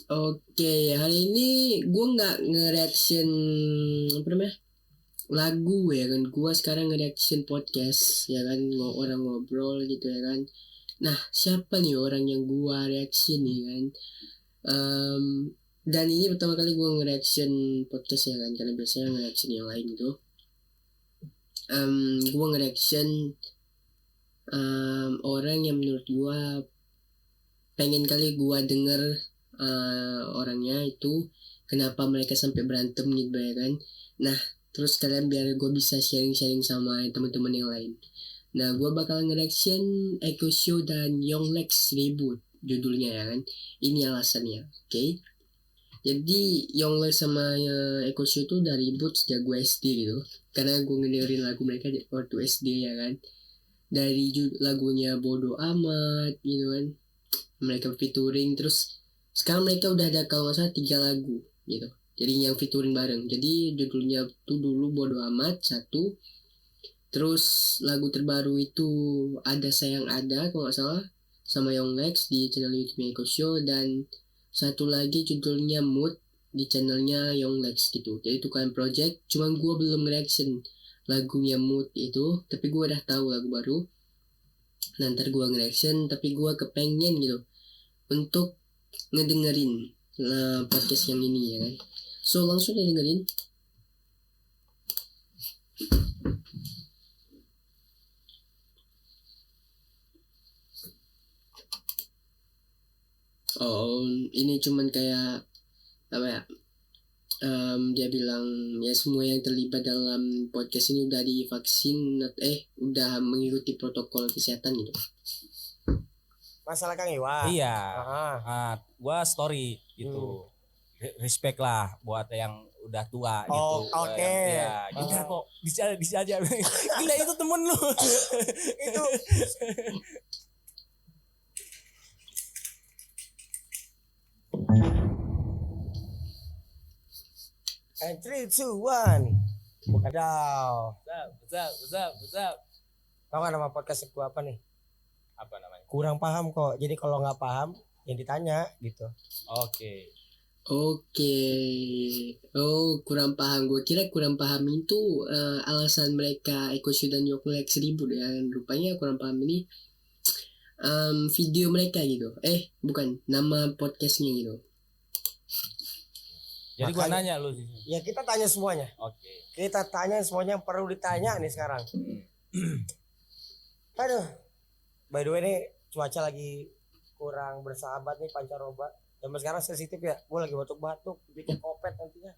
Oke, hari ini gue nggak nge-reaction apa namanya lagu ya kan. Gue sekarang nge-reaction podcast ya kan, orang ngobrol gitu ya kan. Nah, siapa nih orang yang gue reaction nih kan? Em, dan ini pertama kali gue nge-reaction podcast ya kan, karena biasanya nge-reaction yang lain gitu. Gue nge-reaction orang yang menurut gue pengen kali gue denger orangnya itu kenapa mereka sampai berantem gitu ya kan. Nah, terus kalian biar gue bisa sharing-sharing sama teman-teman yang lain. Nah, gue bakal nge-reaction Echo Show dan Young Lex Reboot judulnya ya kan. Ini alasannya, oke? Jadi Young Lex sama Echo Show tuh udah reboot sejak gue SD gitu. Karena gue ngedengerin lagu mereka waktu SD ya kan. Dari lagunya Bodo Amat gitu kan, mereka featuring. Terus sekarang mereka udah ada kalau nggak salah 3 lagu gitu, jadi yang featuring bareng. Jadi judulnya tuh dulu Bodo Amat satu, terus lagu terbaru itu Ada Sayang Ada kalau nggak salah, sama Young Lex di channel YouTube Eko Show, dan satu lagi judulnya Mood di channelnya Young Lex gitu. Jadi itu kan project, cuman gue belum reaction lagunya Mood itu, tapi gue udah tahu lagu baru. Nanti gue nge-reaction, tapi gue kepengen gitu untuk ngedengerin podcast yang ini ya kan. So langsung dengerin. Oh, ini cuman kayak apa ya? Dia bilang ya semua yang terlibat dalam podcast ini udah divaksin, udah mengikuti protokol kesehatan gitu. Masalah Kang Iwa. Iya. Gua story gitu. Respect lah buat yang udah tua gitu. Oke. Ya, enggak kok bisa aja. Gila itu temen lu. Itu and 3, 2, 1 buka daw. What's up. Tahu gak nama podcast gue apa nih? Apa namanya? Kurang paham kok. Jadi kalau nggak paham yang ditanya gitu. Oke. Oh, kurang paham. Gue kira kurang paham itu alasan mereka Eko Show dan Young Lex ribut ya. Rupanya kurang paham ini video mereka gitu. Bukan, nama podcastnya gitu. Jadi gua nanya lu. Ya kita tanya semuanya. Oke. Kita tanya semuanya yang perlu ditanya nih sekarang. Aduh. By the way nih cuaca lagi kurang bersahabat nih pancaroba. Zaman sekarang sensitif ya. Gue lagi batuk-batuk, bikin kopet nantinya.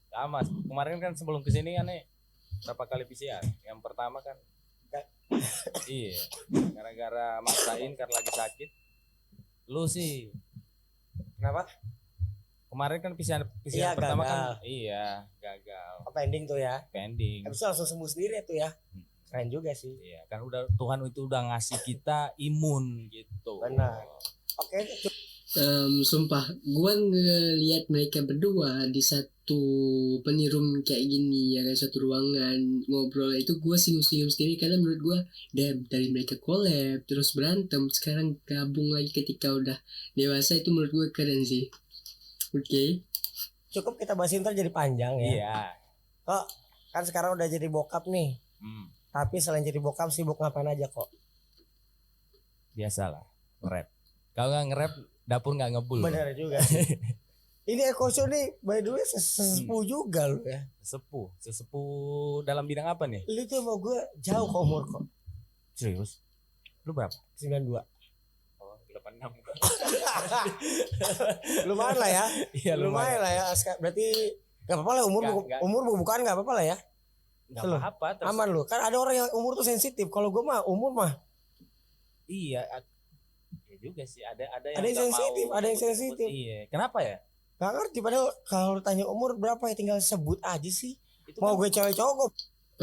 Sama. Kemarin kan sebelum kesini kan nih berapa kali PCR? Yang pertama kan iya. Gara-gara maksain karena lagi sakit. Lu sih Kenapa? kemarin kan PCR Iya, pertama gagal. kan gagal. Pending tuh ya. Pending. Habis itu langsung sembuh sendiri tuh ya. Keren juga sih. Iya, kan udah Tuhan itu udah ngasih kita imun gitu. Benar. Oke. Sumpah, gue ngeliat mereka berdua di satu penirum kayak gini ya kan, satu ruangan ngobrol, itu gue senyum-senyum sendiri karena menurut gue dari mereka collab terus berantem sekarang gabung lagi ketika udah dewasa, itu menurut gue keren sih. Oke. Cukup kita bahas ntar jadi panjang ya. Iya. Kok kan sekarang udah jadi bokap nih. Tapi selain jadi bokap sibuk ngapain aja kok? Biasalah, nge-rap. Kalau nggak nge-rap dapur nggak ngebul. Benar juga sih. Ini Eko Show nih by the way sesepuh juga lu ya. Sesepuh dalam bidang apa nih? Lu tuh mau gue jauh ke umur kok. Serius? Lu berapa? 92. Oh, 86 enggak. Lumayan lah ya. Iya, lumayan lah ya. Berarti enggak apa-apa lah umur bukan enggak apa-apa lah ya. Enggak apa-apa. Aman lu. Kan ada orang yang umur tuh sensitif. Kalau gue mah umur mah iya. Ya juga sih ada yang sensitif, ada yang sensitif. Iya. Kenapa ya? Gak ngerti, padahal kalau tanya umur berapa ya tinggal sebut aja sih. Itu mau kan gue cewek cowok.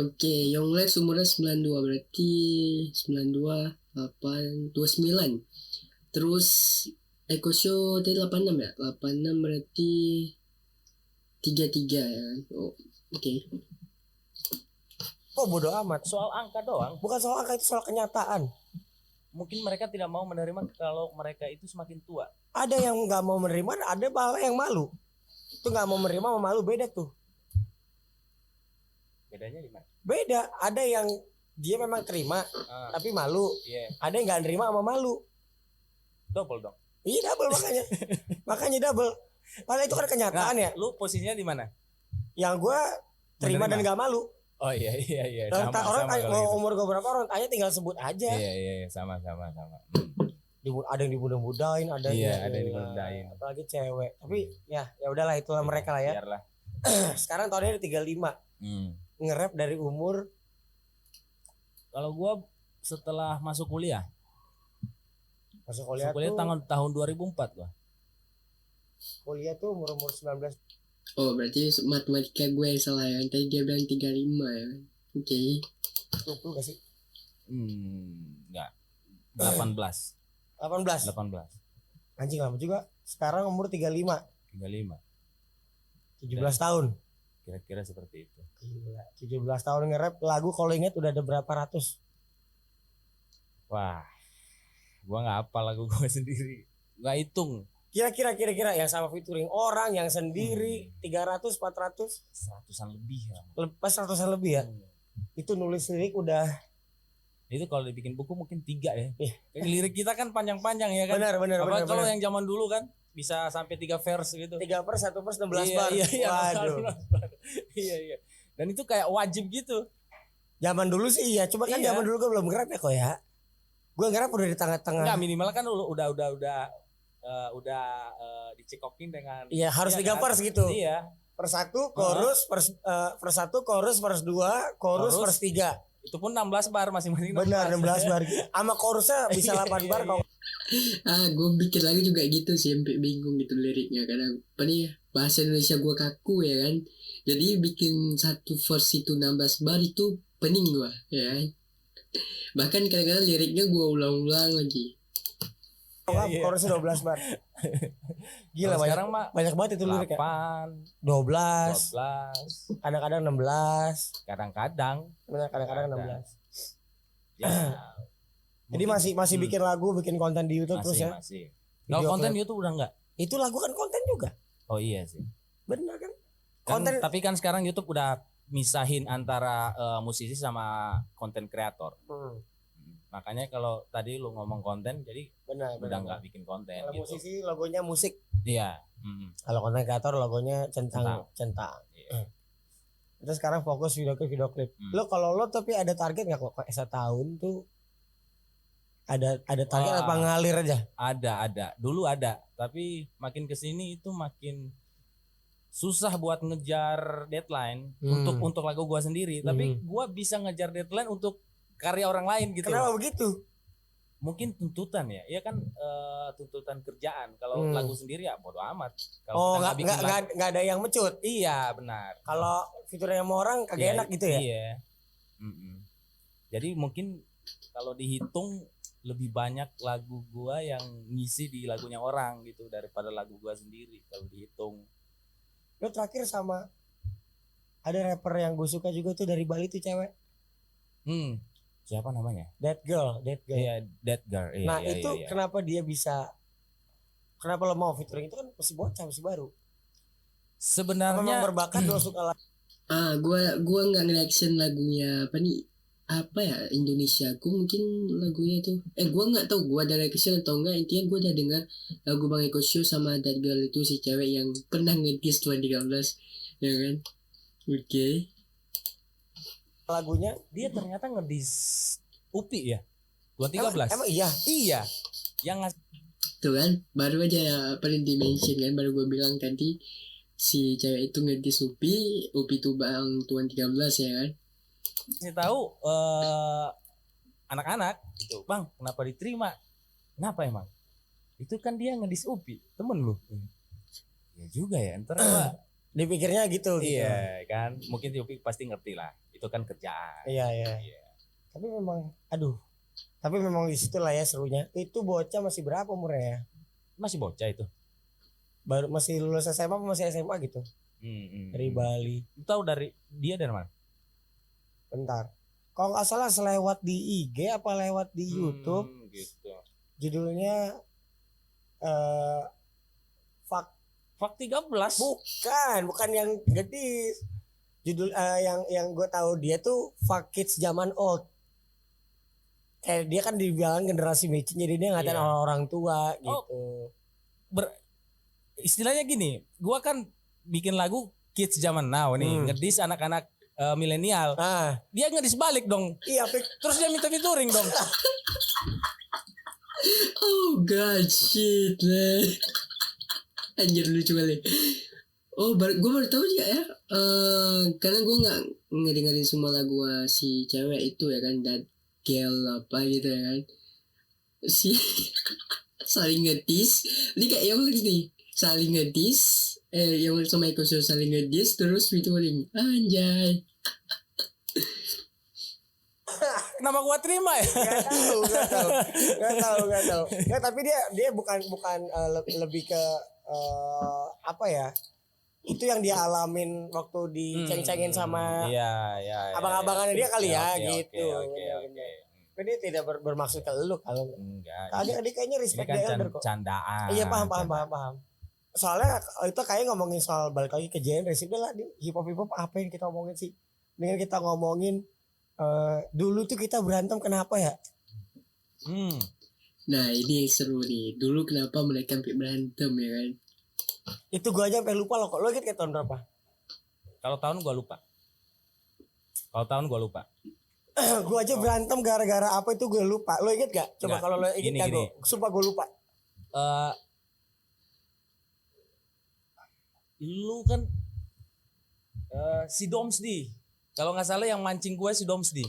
Oke, Young Lex umurnya 92, berarti 92, 8, 29. Terus Eko Show tadi 86 ya? 86 berarti 33 ya. Oh, oke. Kok bodo amat. Soal angka doang. Bukan soal angka, itu soal kenyataan. mungkin mereka tidak mau menerima kalau mereka itu semakin tua. Ada yang nggak mau menerima, ada malah yang malu. Itu nggak mau menerima sama malu beda tuh. Bedanya di mana? Beda. Ada yang dia memang terima tapi malu. Iya. Ada yang nggak nerima sama malu. Double dong. Iya double makanya. Makanya double. Padahal itu kan kenyataan ya. Lu posisinya di mana? Yang gue terima dan nggak malu. Oh iya. Orang tanya kalau gitu. umur gue berapa, orang tanya tinggal sebut aja. Iya, sama. Ada yang dimudah-mudahin, ada Iya, ada yang dimudahin. Apalagi cewek. Tapi ya udahlah itulah mereka lah ya. Biarlah. Sekarang tahunnya 35. Nge-rap dari umur. Kalau gua setelah masuk kuliah. Masuk kuliah tuh tahun 2004 gua. Kuliah tuh umur 19. Oh berarti matematika gue yang salah ya. Tadi dia bilang 35 ya. Oke. 20 gak sih? Enggak. 18. 18. Anjing lama juga. Sekarang umur 35. 17 tahun. Kira-kira seperti itu. Gila. 17 tahun nge-rap lagu, kalau ingat udah ada berapa ratus? Wah. Gua enggak hafal lagu gua sendiri. Enggak hitung. Kira-kira yang sama featuring orang, yang sendiri 300, 400, Seratusan lebih ya. lepas ratusan lebih ya. Itu nulis lirik udah. Itu kalau dibikin buku mungkin 3 ya. Lirik kita kan panjang-panjang ya kan. Benar. Kalau yang zaman dulu kan bisa sampai 3 verse gitu. 3 verse, 1 verse 16 bar. Iya. Waduh. Iya. Dan itu kayak wajib gitu. Zaman dulu sih iya, cuma kan Iya. zaman dulu gue belum nge-rap ya kok ya. Gue nge-rap udah di tengah-tengah. Enggak, minimal kan udah dicekokin dengan. Iya, harus 3 kan? verse gitu. Iya. Verse 1 chorus, verse 1 chorus, verse 2 chorus, verse 3. Itu pun 16 bar masing-masing. Benar, 16 bar. Sama chorusnya bisa 8 bar kok. Gue bikin lagi juga gitu sih, sampai bingung gitu liriknya. Karena apa nih, bahasa Indonesia gue kaku ya kan. Jadi bikin satu verse itu 16 bar itu pening gue ya kan. Bahkan kadang-kadang liriknya gue ulang-ulang lagi. Chorusnya 12 bar. Gila, sekarang mah banyak banget itu lirik ya. 8, 12, 12, kadang-kadang 16, kadang-kadang kadang-kadang 16. ya. Jadi masih bikin lagu, bikin konten di YouTube terus ya. Masih. Kalau konten YouTube udah enggak? Itu lagu kan konten juga. Oh iya sih. Benar kan? Konten, tapi kan sekarang YouTube udah misahin antara musisi sama konten kreator. Makanya kalau tadi lu ngomong konten, jadi benar. udah nggak bikin konten. Kalau gitu. musisi logonya musik. Iya. Kalau konten kreator logonya centang. Iya. Terus sekarang fokus video klip. Lo tapi ada target nggak kok setahun tuh? Ada target apa ngalir aja? Ada. Dulu ada, tapi makin kesini itu makin susah buat ngejar deadline untuk lagu gua sendiri. Tapi gua bisa ngejar deadline untuk karya orang lain gitu. Kenapa begitu? Mungkin tuntutan ya kan tuntutan kerjaan. Kalau lagu sendiri ya bodo amat. Kalau nggak ada yang mecut. Iya benar. Kalau fiturnya sama orang kagak enak gitu ya. Iya. Jadi mungkin kalau dihitung lebih banyak lagu gua yang ngisi di lagunya orang gitu daripada lagu gua sendiri kalau dihitung. Lo terakhir sama ada rapper yang gue suka juga tuh dari Bali tuh cewek. Siapa namanya? That Girl. Iya, That Girl. Iya, nah iya, itu iya. kenapa dia bisa? Kenapa lo mau featuring itu kan masih bocah, masih baru. Sebenarnya memang berbakat lo suka lagu. Gua nggak nge-reaction lagunya apa ya Indonesia. Gue mungkin lagunya tuh. Gua nggak tahu gua ada reaction atau enggak. Intinya gua udah dengar lagu Bang Eko Show sama That Girl itu si cewek yang pernah nge-diss 2013 ya kan. Oke. Lagunya dia ternyata ngedis Upi ya 2013. Emang iya. Yang Tuh kan baru aja paling dimention kan, baru gue bilang tadi si cewek itu ngedis Upi itu Bang Tuan 13 ya kan. ngasih tahu anak-anak gitu, Bang kenapa diterima, kenapa emang itu kan dia ngedis Upi temen lu. Ya juga ya ntar apa dipikirnya gitu. Iya kan, mungkin Upi pasti ngerti lah itu kan kerjaan. Iya. Tapi memang di situ lah ya serunya. Itu bocah masih berapa umurnya ya? Masih bocah itu. Baru masih lulus SMA apa masih SMA gitu. Dari Bali. Lu tahu dari mana? Bentar. Kalau nggak salah selewat di IG apa lewat di YouTube. Gitu. Judulnya eh Fuck. Fuck 13. Bukan yang gadis. Judul yang gue tahu dia tuh Fuck Kids Zaman Old. Kayak dia kan dibilang generasi micin, jadi dia ngatain Iya. orang tua gitu. Istilahnya gini, gua kan bikin lagu kids zaman now nih, ngedis anak-anak milenial. Dia ngedis balik dong. Iya, Terus dia minta featuring dong. Oh god shit man. Anjir lucu kali. Oh gue baru tahu juga ya. Karena gue nggak ngedengerin semua lagu si cewek itu ya kan, that girl apa gitu ya kan. Si saling ngetis. Ini kayak yang lagi nih, saling ngetis. Yang sama Eko Show saling ngetis terus featuring. Anjay. Kenapa gua terima ya? Gak tahu. Nggak, tapi dia bukan lebih ke apa ya? Itu yang dia alamin waktu diceng-cengin sama abang-abangannya dia kali ya gitu. Tapi dia tidak bermaksud ke lu kalau enggak. Dia kayaknya respect Ini kan dia kok. candaan. Iya paham. Soalnya itu kayaknya ngomongin soal balik lagi ke genre sih, udah lah hip hop apa yang kita ngomongin sih? Dengan kita ngomongin dulu tuh kita berantem kenapa ya? Nah ini yang seru nih. Dulu kenapa mereka sampai berantem ya kan? Itu gua aja sampai lupa loh kok. Lo inget kayak tahun berapa? Kalau tahun gua lupa. Gua aja berantem gara-gara apa itu gue lupa. Lo inget gak? Coba kalau lo inget gak gue. Sumpah gue lupa. Lu kan si Domsdi. Kalau nggak salah yang mancing gue si Domsdi.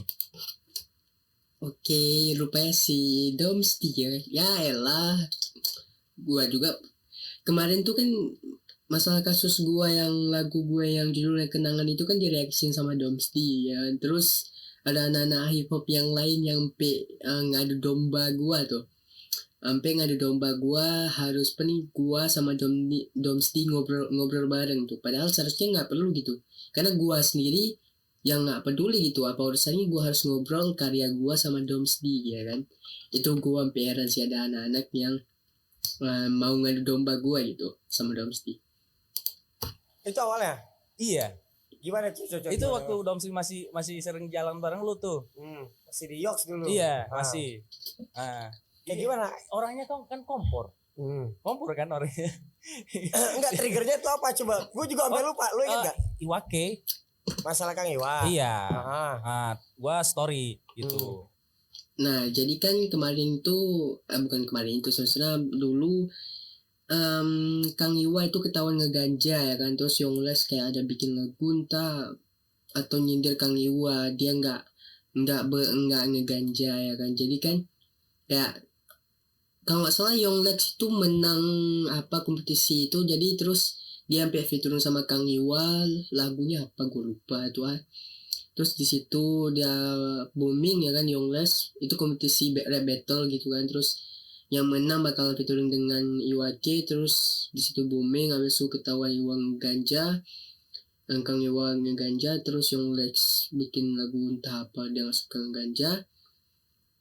Oke, rupanya si Domsdi ya. Ya elah. Gua juga kemarin tuh kan masalah kasus gua yang lagu gue yang judulnya Kenangan itu kan direaksin sama Domsdi ya. Terus ada anak-anak hip hop yang lain yang ngadu domba gua tuh. Sampai ngadu domba gua harus gua sama Domsdi ngobrol bareng tuh. Padahal seharusnya nggak perlu gitu. Karena gua sendiri yang nggak peduli gitu, apa urusannya gua harus ngobrol karya gua sama Domsdi ya kan. Itu gua sampai heran sih ada anak-anak yang mau ngadu domba gua gitu sama Domsdi. Itu awalnya? Iya. Gimana tuh? Itu waktu Domsdi masih sering jalan bareng lu tuh. Masih di Yoks dulu. Iya, masih. Kayak gimana? Orangnya kan kompor. Kompor kan orangnya. Enggak, triggernya itu apa coba? Gue juga sampai lupa. Lu ingat gak? Iwake. Masalah Kang Iwa. Iya. Gua story gitu. Nah, jadi kan kemarin tuh bukan kemarin itu sebenarnya dulu Kang Iwa itu ketahuan ngeganja ya kan. Terus Yongles kayak ada bikin lagu entah atau nyindir Kang Iwa, dia nggak ngeganja ya kan. Jadi kan ya kalau nggak salah Yonglex itu menang apa kompetisi itu, jadi terus dia sampai featuring sama Kang Iwa, lagunya apa gue lupa itu Terus di situ dia booming ya kan, Yonglex itu kompetisi rap battle gitu kan. Terus yang menang bakal featuring dengan Iwake, terus di situ booming. Habis itu ketahuan Iwa ngeganja, Kang Iwa ngeganja, terus Yonglex bikin lagu entah apa dia nggak suka ngeganja.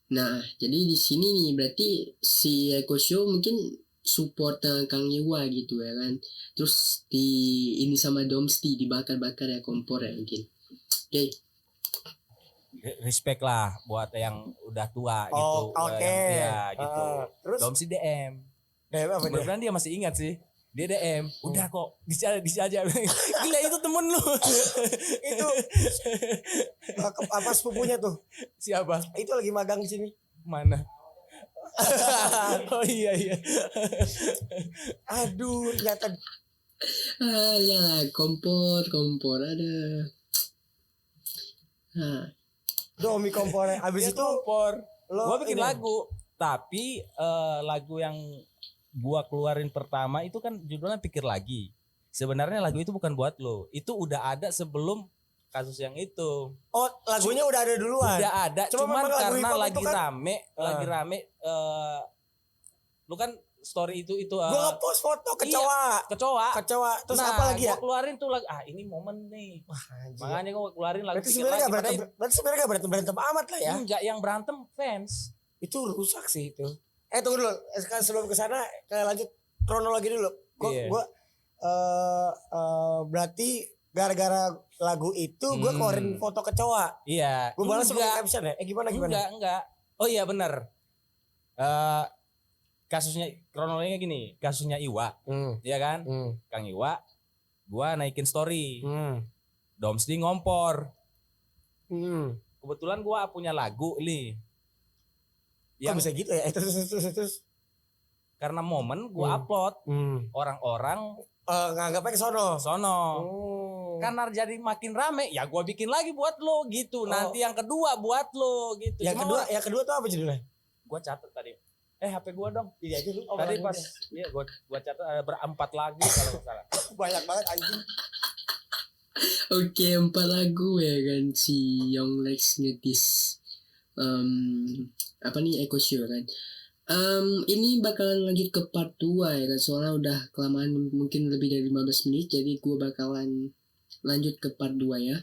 Nah, jadi di sini nih berarti si Eko Show mungkin support Kang Iwa gitu ya kan. Terus ini sama Domsdi dibakar-bakar ya kompor ya mungkin. Oke. Respect lah buat yang udah tua gitu. Oke. Ya gitu. Terus Domsdi DM. DM apa dia? Mudah-mudahan dia masih ingat sih. Dia DM, udah kok, bisa aja. Gila itu temen lu. Itu apa sepupunya tuh? Siapa? Itu lagi magang di sini. Mana? Oh iya. Aduh, ternyata Ya kompor ada. Domi kompornya. Habis itu kompor. Gua bikin ini. lagu, tapi lagu yang gua keluarin pertama itu kan judulnya Pikir Lagi. Sebenarnya lagu itu bukan buat lo. Itu udah ada sebelum kasus yang itu. Oh, lagunya udah ada duluan. Udah ada, cuman karena lagi kan, rame lu kan story itu gua nge-post foto kecoa. Terus apa lagi ya? Gua keluarin tuh lagu. Ini momen nih. Makanya gua keluarin lagu Berarti Pikir Lagi. sebenarnya gak berantem amat lah ya. Enggak, yang berantem fans. Itu rusak sih itu. Tunggu dulu. Sebelum ke sana lanjut kronologi dulu. Iya. Gua berarti gara-gara lagu itu gue keluarin foto kecoa. Iya. Gue balas sebagai Enggak. caption ya. Gimana? Enggak. Oh iya benar. Kasusnya kronologinya gini, kasusnya Iwa, ya kan? Kang Iwa, gua naikin story, Domsdi ngompor. Kebetulan gua punya lagu nih. Kok bisa gitu ya? Terus. Karena momen gua upload, orang-orang nganggapnya ke sono. Karena jadi makin rame, ya gua bikin lagi buat lo gitu. Nanti yang kedua buat lo gitu. Yang kedua tuh apa judulnya? Gua catat tadi. HP gua dong. Iya aja lu. Tadi pas iya gua catat ada berempat lagu kalau nggak salah. Banyak banget anjing. Oke, 4 lagu ya kan si Young Lex ngedis apa nih Echo Show kan. Ini bakalan lanjut ke part 2 ya kan, soalnya udah kelamaan mungkin lebih dari 15 menit, jadi gue bakalan lanjut ke part 2 ya.